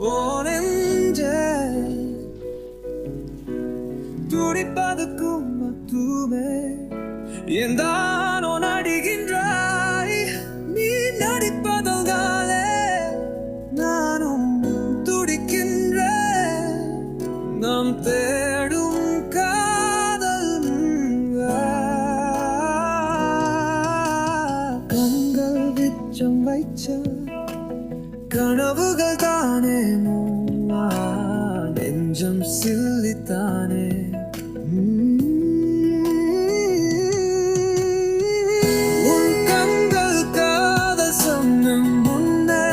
ஓனெஞ்சே துடிப்பதற்கும் மட்டுமே எந்தானோ நடிகின்றாய் நீ நடிப்பதாலே நானும் துடிக்கின்றேன் நாம் தேடும் காதல் கண்கள் விச்சம் வைச்ச கனவுகள் தானே நெஞ்சம் சில்லித்தானே உன் கண்கள் காதல் சொன்னும் முன்னே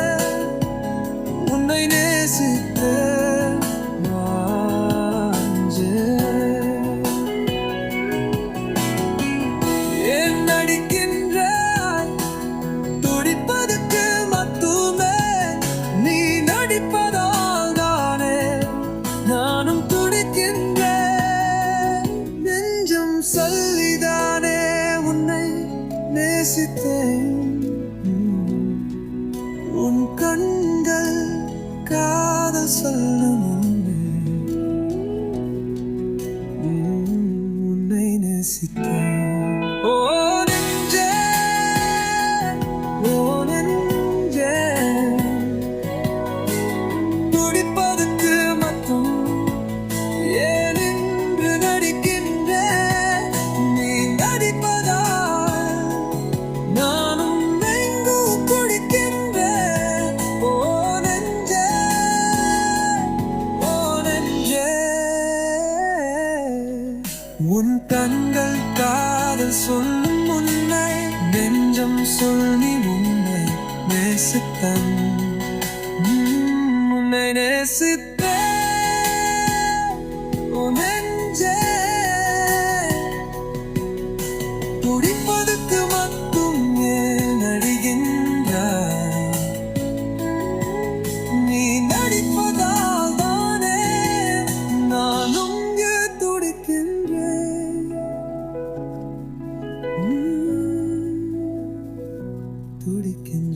உன்னை நேசித்தேன் ஏன் நடிக்கின்றாய் துடிப்பதற்கு மட்டுமே நீ நடிப்பதால் தானே நானும் துடிக்கின்றேன் நெஞ்சம் சொல்லிதானே உன்னை நேசித்தேன் உன் கண்கள் காதல் சொல்லும் உன்னை நேசித்தேன் ஓ நெஞ்சே ஓ நெஞ்சே துடிப்பதற்கு மட்டும் ஏன் என்று நடிக்கின்றேன் நீ நடிப்பதால் நானும் எங்கு குடிக்கின்றேன் ஓ நெஞ்சே ஓ நெஞ்சே உன் கண்கள் காதல் சொல்லும் முன்னை நெஞ்சம் சொல்லி உன்னை நேசித்தன் உன்னை நேசித்தேன் ஓ நெஞ்சே துடிப்பதற்கு மட்டும் ஏன் நடிகின்றாய் நீ நடிப்பதால் தானே நானும் துடிக்கின்றேன் துடிக்கின்றேன்